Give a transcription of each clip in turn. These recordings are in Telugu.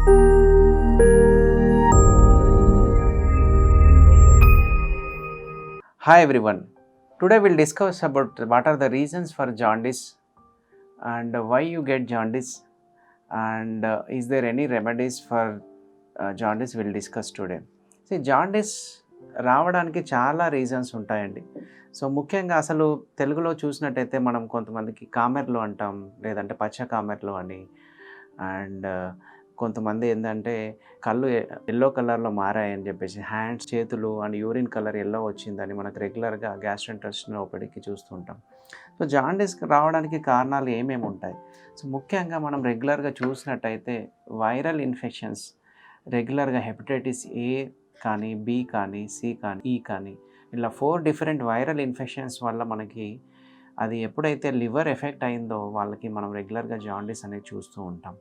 Hi everyone. Today we'll discuss about what are the reasons for jaundice and why you get jaundice and is there any remedies for jaundice we'll discuss today. See, jaundice రావడానికి చాలా రీజన్స్ ఉంటాయండి. సో ముఖ్యంగా అసలు తెలుగులో చూసినట్టయితే మనం కొంతమందికి కామెర్లు అంటాం, లేదంటే పచ్చ కామెర్లు అని. అండ్ కొంతమంది ఏంటంటే కళ్ళు ఎల్లో కలర్లో మారాయని చెప్పేసి, హ్యాండ్స్, చేతులు అండ్ యూరిన్ కలర్ ఎల్లో వచ్చిందని మనకు రెగ్యులర్గా గ్యాస్ట్రోఇంటెస్టినల్ ఓపీడీకి చూస్తుంటాం. సో జాండీస్ రావడానికి కారణాలు ఏమేమి ఉంటాయి? సో ముఖ్యంగా మనం రెగ్యులర్గా చూసినట్టయితే వైరల్ ఇన్ఫెక్షన్స్, రెగ్యులర్గా హెపటైటిస్ ఏ కానీ, బి కానీ, సి కానీ, ఈ కానీ, ఇలా 4 డిఫరెంట్ వైరల్ ఇన్ఫెక్షన్స్ వల్ల మనకి అది ఎప్పుడైతే లివర్ ఎఫెక్ట్ అయిందో వాళ్ళకి మనం రెగ్యులర్గా జాండీస్ అనేది చూస్తూ ఉంటాం.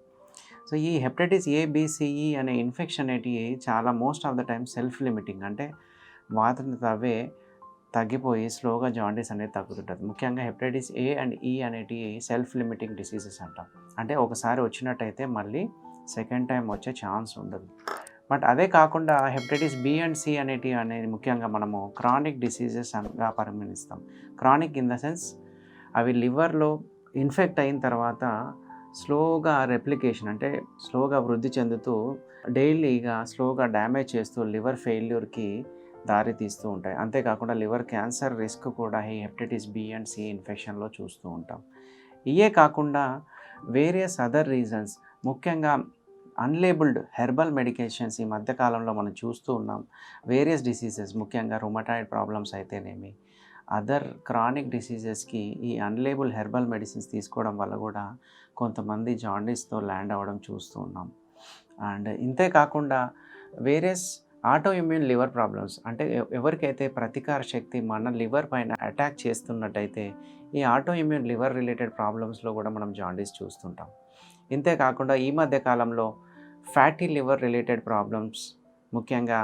సో ఈ హెపటైటిస్ ఏ, బి, సిఈ అనే ఇన్ఫెక్షన్ అనేటివి చాలా most of the time self limiting, అంటే వాటిని అవే తగ్గిపోయి స్లోగా జాండీస్ అనేది తగ్గుతుంటుంది. ముఖ్యంగా హెపటైటిస్ ఏ అండ్ ఈ అనేటివి సెల్ఫ్ లిమిటింగ్ డిసీజెస్ అంటాం. అంటే ఒకసారి వచ్చినట్టయితే మళ్ళీ సెకండ్ టైం వచ్చే ఛాన్స్ ఉండదు. బట్ అదే కాకుండా హెపటైటిస్ బి అండ్ సి అనేది ముఖ్యంగా మనము క్రానిక్ డిసీజెస్గా పరిగణిస్తాం. క్రానిక్ ఇన్ ద సెన్స్ అవి లివర్లో ఇన్ఫెక్ట్ అయిన తర్వాత స్లోగా రెప్లికేషన్, అంటే స్లోగా వృద్ధి చెందుతూ డైలీగా స్లోగా డ్యామేజ్ చేస్తూ లివర్ ఫెయిల్యూర్కి దారి తీస్తూ ఉంటాయి. అంతేకాకుండా లివర్ క్యాన్సర్ రిస్క్ కూడా ఈ హెపటైటిస్ బి అండ్ సి ఇన్ఫెక్షన్లో చూస్తూ ఉంటాం. ఇవే కాకుండా వేరియస్ అదర్ రీజన్స్, ముఖ్యంగా అన్లేబుల్డ్ హెర్బల్ మెడికేషన్స్ ఈ మధ్యకాలంలో మనం చూస్తూ ఉన్నాం. వేరియస్ డిసీజెస్, ముఖ్యంగా రుమటాయిడ్ ప్రాబ్లమ్స్ అయితేనేమి, అదర్ క్రానిక్ డిసీజెస్కి ఈ అన్లేబుల్ హెర్బల్ మెడిసిన్స్ తీసుకోవడం వల్ల కూడా కొంతమంది జాండీస్తో ల్యాండ్ అవ్వడం చూస్తూ ఉన్నాం. అండ్ ఇంతే కాకుండా various auto immune liver problems, అంటే ఎవరికైతే ప్రతీకార శక్తి మన లివర్ పైన అటాక్ చేస్తున్నట్టయితే ఈ ఆటో ఇమ్యూన్ లివర్ రిలేటెడ్ ప్రాబ్లమ్స్లో కూడా మనం జాండీస్ చూస్తుంటాం. ఇంతే కాకుండా ఈ మధ్య కాలంలో ఫ్యాటీ లివర్ రిలేటెడ్ ప్రాబ్లమ్స్, ముఖ్యంగా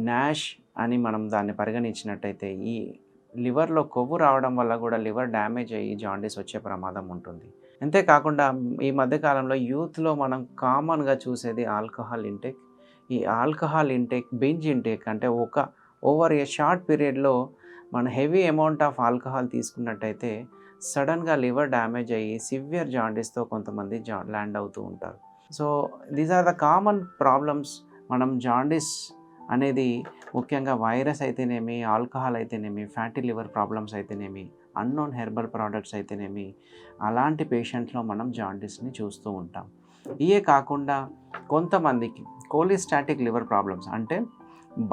నాష్ అని మనం దాన్ని పరిగణించినట్టయితే ఈ లివర్లో కొవ్వు రావడం వల్ల కూడా లివర్ డ్యామేజ్ అయ్యి జాండీస్ వచ్చే ప్రమాదం ఉంటుంది. అంతేకాకుండా ఈ మధ్యకాలంలో యూత్లో మనం కామన్గా చూసేది ఆల్కహాల్ ఇంటేక్. ఈ ఆల్కహాల్ ఇంటేక్, బింజ్ ఇంటేక్, అంటే ఓవర్ ఏ షార్ట్ పీరియడ్లో మన హెవీ అమౌంట్ ఆఫ్ ఆల్కహాల్ తీసుకున్నట్టయితే సడన్గా లివర్ డ్యామేజ్ అయ్యి సివియర్ జాండీస్తో కొంతమంది ల్యాండ్ అవుతూ ఉంటారు. So these are the common problems. మనం జాండీస్ అనేది ముఖ్యంగా వైరస్ అయితేనేమి, ఆల్కహాల్ అయితేనేమి, ఫ్యాటీ లివర్ ప్రాబ్లమ్స్ అయితేనేమి, అన్నోన్ హెర్బల్ ప్రోడక్ట్స్ అయితేనేమి, అలాంటి పేషెంట్స్లో మనం జాండీస్ని చూస్తూ ఉంటాం. ఇవే కాకుండా కొంతమందికి కోలిస్టాటిక్ లివర్ ప్రాబ్లమ్స్, అంటే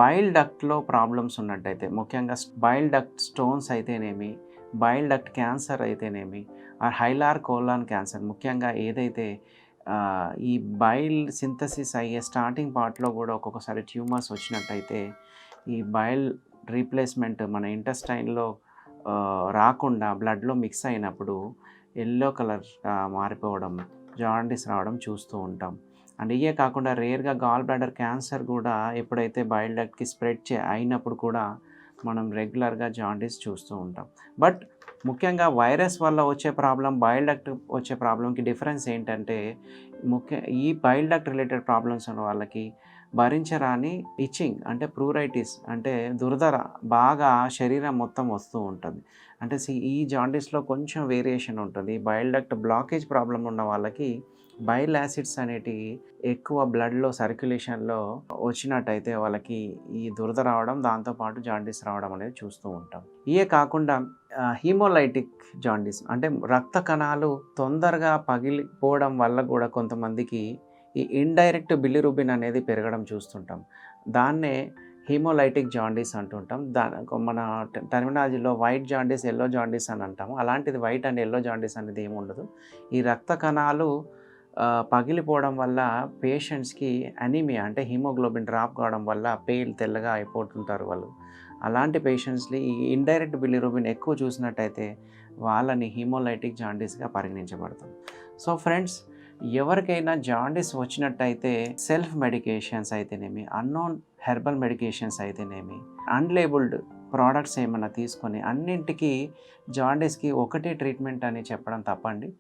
బైల్ డక్ట్లో ప్రాబ్లమ్స్ ఉన్నట్టయితే, ముఖ్యంగా బైల్ డక్ట్ స్టోన్స్ అయితేనేమి, బైల్ డక్ట్ క్యాన్సర్ అయితేనేమి, హైలార్ కోలాన్ క్యాన్సర్, ముఖ్యంగా ఏదైతే ఈ బైల్ సింథసిస్ అయ్యే స్టార్టింగ్ పార్ట్లో కూడా ఒక్కొక్కసారి ట్యూమర్స్ వచ్చినట్టయితే ఈ బైల్ రీప్లేస్మెంట్ మన ఇంటెస్టైన్లో రాకుండా బ్లడ్లో మిక్స్ అయినప్పుడు ఎల్లో కలర్ మారిపోవడం, జాండీస్ రావడం చూస్తూ ఉంటాం. అండ్ ఇవే కాకుండా రేర్గా గాల్ బ్లాడర్ క్యాన్సర్ కూడా ఎప్పుడైతే బైల్ డక్ట్కి స్ప్రెడ్ అయినప్పుడు కూడా మనం రెగ్యులర్గా జాండీస్ చూస్తూ ఉంటాం. బట్ ముఖ్యంగా వైరస్ వల్ల వచ్చే ప్రాబ్లం, బైల్ డక్ట్ వచ్చే ప్రాబ్లంకి డిఫరెన్స్ ఏంటంటే, ఈ బైల్ డక్ట్ రిలేటెడ్ ప్రాబ్లమ్స్ ఉన్న వాళ్ళకి భరించరాని ఇచ్చింగ్, అంటే ప్రూరైటిస్, అంటే దురద బాగా శరీరం మొత్తం వస్తూ ఉంటుంది. అంటే ఈ జాండీస్లో కొంచెం వేరియేషన్ ఉంటుంది. బైల్ డక్ట్ బ్లాకేజ్ ప్రాబ్లం ఉన్న వాళ్ళకి బైల్ యాసిడ్స్ అనేటివి ఎక్కువ బ్లడ్లో సర్క్యులేషన్లో వచ్చినట్టయితే వాళ్ళకి ఈ దురద రావడం, దాంతోపాటు జాండీస్ రావడం అనేది చూస్తూ ఉంటాం. ఇవే కాకుండా హీమోలైటిక్ జాండీస్, అంటే రక్త కణాలు తొందరగా పగిలిపోవడం వల్ల కూడా కొంతమందికి ఈ ఇండైరెక్ట్ బిలిరుబిన్ అనేది పెరగడం చూస్తుంటాం. దాన్నే హీమోలైటిక్ జాండీస్ అంటుంటాం. మన టర్మినాలజీలో వైట్ జాండీస్, ఎల్లో జాండీస్ అని అంటాము. అలాంటిది వైట్ అండ్ ఎల్లో జాండీస్ అనేది ఏమి ఉండదు. ఈ రక్త కణాలు పగిలిపోవడం వల్ల పేషెంట్స్కి అనీమియా, అంటే హీమోగ్లోబిన్ డ్రాప్ కావడం వల్ల తెల్లగా అయిపోతుంటారు వాళ్ళు. అలాంటి పేషెంట్స్ని ఈ ఇండైరెక్ట్ బిలిరుబిన్ ఎక్కువ చూసినట్టయితే వాళ్ళని హీమోలైటిక్ జాండీస్గా పరిగణించబడతాం. సో ఫ్రెండ్స్, ఎవరికైనా జాండీస్ వచ్చినట్టయితే సెల్ఫ్ మెడికేషన్స్ అయితేనేమి, అన్నోన్ హెర్బల్ మెడికేషన్స్ అయితేనేమి, అన్లేబుల్డ్ ప్రోడక్ట్స్ ఏమైనా తీసుకొని అన్నింటికి జాండీస్కి ఒకటే ట్రీట్మెంట్ అని చెప్పడం తప్పండి.